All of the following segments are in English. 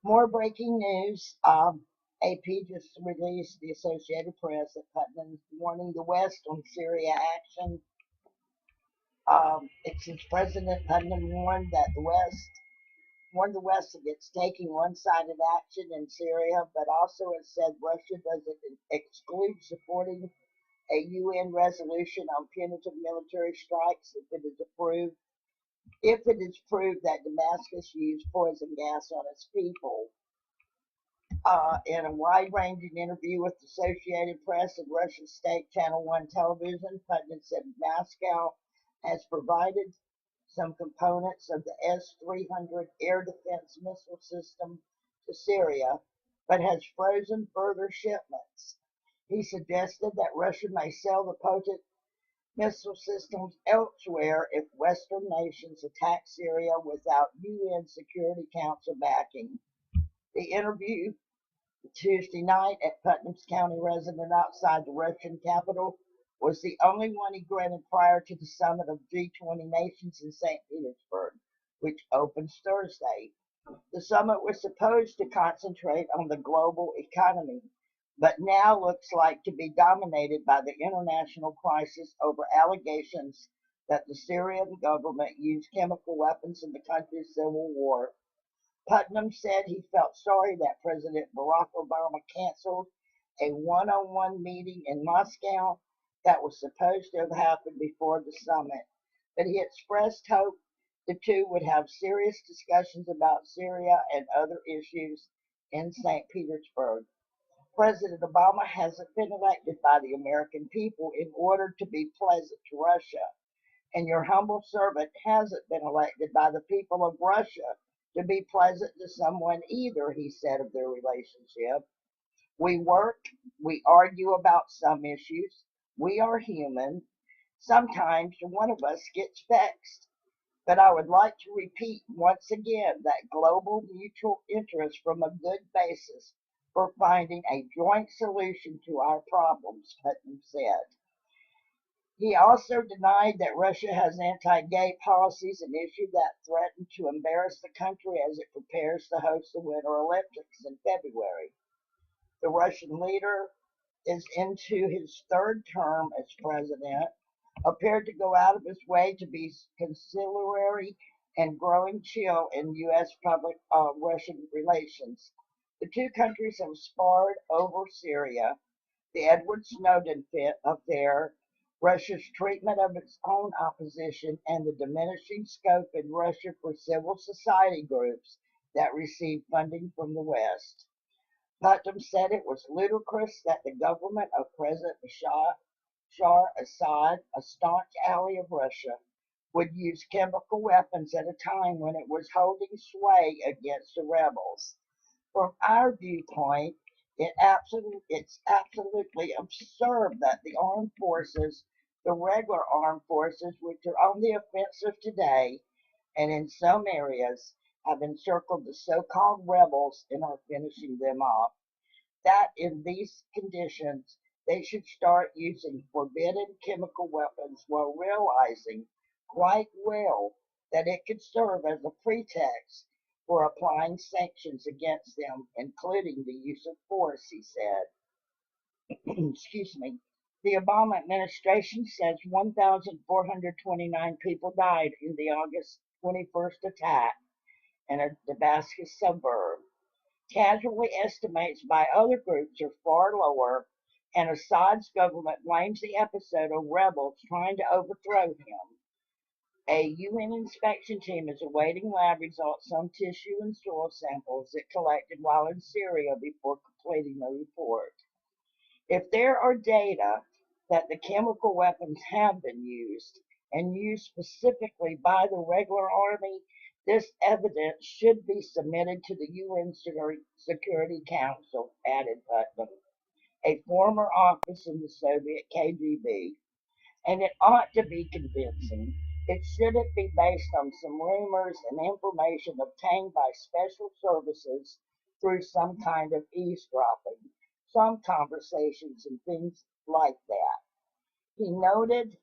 More breaking news. AP just released the Associated Press that Putnam warning the West on Syria action. It says President Putnam warned the West against taking one-sided action in Syria, but also it said Russia doesn't exclude supporting a UN resolution on punitive military strikes if it is proved that Damascus used poison gas on its people. In a wide-ranging interview with the Associated Press and Russian state Channel 1 television, Putin said Moscow has provided some components of the S-300 air defense missile system to Syria, but has frozen further shipments. He suggested that Russia may sell the potent missile systems elsewhere if Western nations attack Syria without UN Security Council backing. The interview Tuesday night at Putnam's county residence outside the Russian capital was the only one he granted prior to the summit of G20 nations in St. Petersburg, which opens Thursday. The summit was supposed to concentrate on the global economy, but now looks like to be dominated by the international crisis over allegations that the Syrian government used chemical weapons in the country's civil war. Putnam said he felt sorry that President Barack Obama canceled a one-on-one meeting in Moscow that was supposed to have happened before the summit, but he expressed hope the two would have serious discussions about Syria and other issues in St. Petersburg. President Obama hasn't been elected by the American people in order to be pleasant to Russia, and your humble servant hasn't been elected by the people of Russia to be pleasant to someone either, he said of their relationship. We work, we argue about some issues. We are human. Sometimes one of us gets vexed. But I would like to repeat once again that global mutual interest from a good basis for finding a joint solution to our problems, Putnam said. He also denied that Russia has anti-gay policies, an issue that threatened to embarrass the country as it prepares to host the Winter Olympics in February. The Russian leader is into his third term as president, appeared to go out of his way to be conciliatory and growing chill in U.S. public-Russian relations. The two countries have sparred over Syria, the Edward Snowden affair, Russia's treatment of its own opposition, and the diminishing scope in Russia for civil society groups that receive funding from the West. Putnam said it was ludicrous that the government of President Bashar Assad, a staunch ally of Russia, would use chemical weapons at a time when it was holding sway against the rebels. From our viewpoint, it's absolutely absurd that the armed forces, the regular armed forces, which are on the offensive today and in some areas have encircled the so-called rebels and are finishing them off, that in these conditions they should start using forbidden chemical weapons while realizing quite well that it could serve as a pretext for applying sanctions against them, including the use of force, he said. Excuse me. The Obama administration says 1,429 people died in the August 21st attack in a Damascus suburb. Casualty estimates by other groups are far lower, and Assad's government blames the episode of rebels trying to overthrow him. A UN inspection team is awaiting lab results on tissue and soil samples it collected while in Syria before completing the report. If there are data that the chemical weapons have been used, and used specifically by the regular army, this evidence should be submitted to the UN Security Council, added Putnam, a former officer in the Soviet KGB, and it ought to be convincing. It shouldn't be based on some rumors and information obtained by special services through some kind of eavesdropping, some conversations and things like that. He noted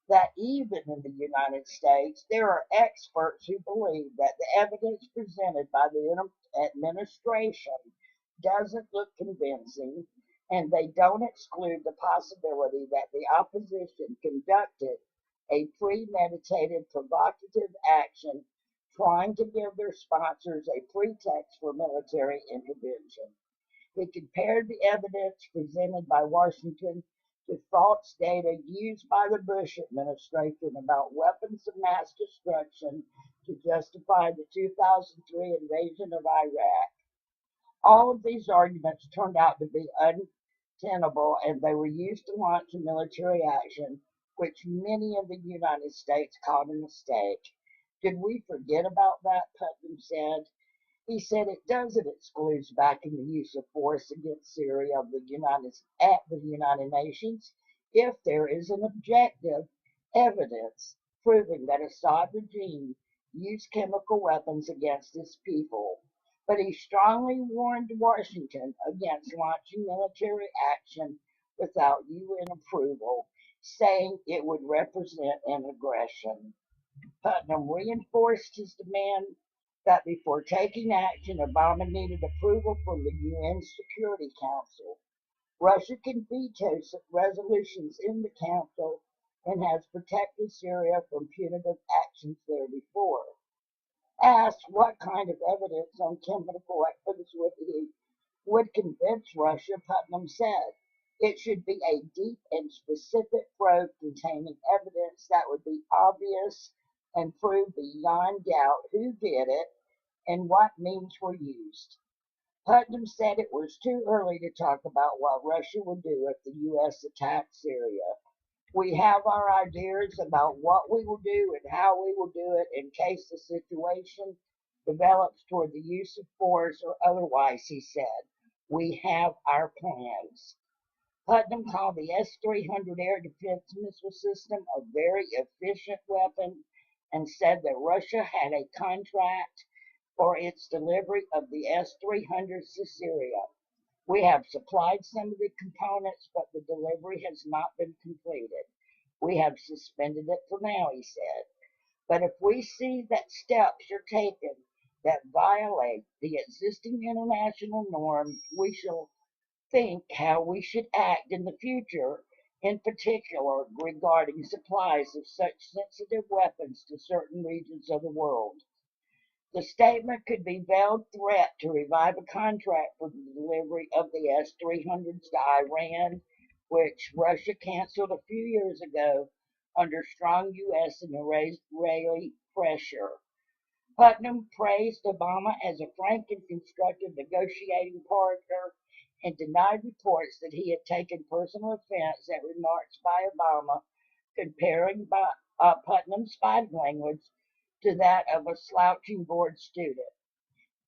that even in the United States, there are experts who believe that the evidence presented by the administration doesn't look convincing, and they don't exclude the possibility that the opposition conducted a premeditated, provocative action trying to give their sponsors a pretext for military intervention. He compared the evidence presented by Washington to false data used by the Bush administration about weapons of mass destruction to justify the 2003 invasion of Iraq. All of these arguments turned out to be untenable, and they were used to launch a military action, which many in the United States called a mistake. Did we forget about that? Putnam said. He said it doesn't exclude backing the use of force against Syria at the United Nations if there is an objective evidence proving that Assad regime used chemical weapons against its people. But he strongly warned Washington against launching military action without UN approval, saying it would represent an aggression. Putnam reinforced his demand that before taking action, Obama needed approval from the UN Security Council. Russia can veto resolutions in the Council and has protected Syria from punitive actions there before. Asked what kind of evidence on chemical weapons would convince Russia, Putnam said it should be a deep and specific probe containing evidence that would be obvious and prove beyond doubt who did it and what means were used. Putnam said it was too early to talk about what Russia would do if the U.S. attacked Syria. We have our ideas about what we will do and how we will do it in case the situation develops toward the use of force or otherwise, he said. We have our plans. Putnam called the S-300 air defense missile system a very efficient weapon and said that Russia had a contract for its delivery of the S-300s to Syria. We have supplied some of the components, but the delivery has not been completed. We have suspended it for now, he said. But if we see that steps are taken that violate the existing international norms, we shall think how we should act in the future, in particular regarding supplies of such sensitive weapons to certain regions of the world. The statement could be veiled threat to revive a contract for the delivery of the S-300s to Iran, which Russia canceled a few years ago under strong U.S. and Israeli pressure. Putnam praised Obama as a frank and constructive negotiating partner and denied reports that he had taken personal offense at remarks by Obama comparing Putnam's fighting language to that of a slouching bored student.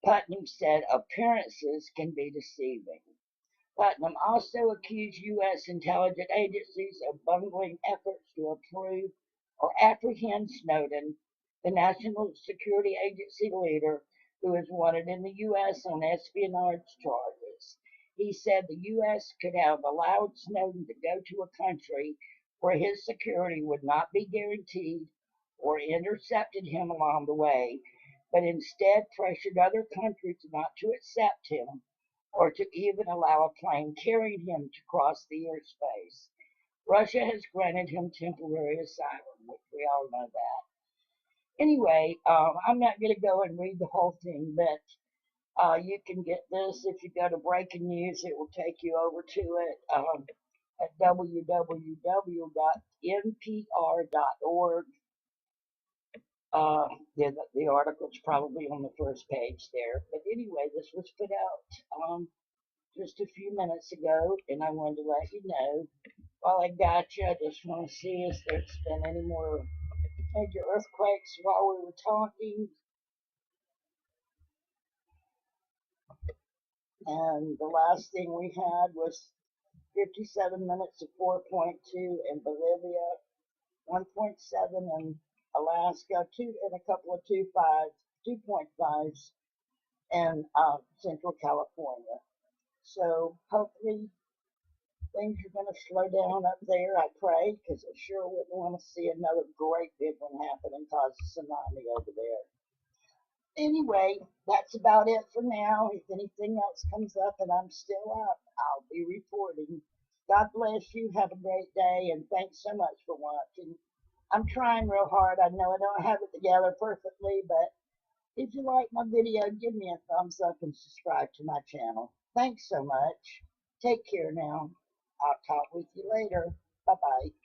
Putnam said appearances can be deceiving. Putnam also accused U.S. intelligence agencies of bungling efforts to approve or apprehend Snowden, the National Security Agency leader who is wanted in the U.S. on espionage charges. He said the U.S. could have allowed Snowden to go to a country where his security would not be guaranteed or intercepted him along the way, but instead pressured other countries not to accept him or to even allow a plane carrying him to cross the airspace. Russia has granted him temporary asylum, which we all know that. Anyway, I'm not going to go and read the whole thing, but you can get this if you go to breaking news. It will take you over to it at www.npr.org. The article's probably on the first page there. But anyway, this was put out just a few minutes ago, and I wanted to let you know. While I got you, I just want to see if there's been any more major earthquakes while we were talking. And the last thing we had was 57 minutes of 4.2 in Bolivia, 1.7 in Alaska, and a couple of 2.5s in Central California. So hopefully things are going to slow down up there, I pray, because I sure wouldn't want to see another great big one happen and cause a tsunami over there. Anyway, that's about it for now. If anything else comes up and I'm still up, I'll be reporting. God bless you. Have a great day, and thanks so much for watching. I'm trying real hard. I know I don't have it together perfectly, but if you like my video, give me a thumbs up and subscribe to my channel. Thanks so much. Take care now. I'll talk with you later. Bye-bye.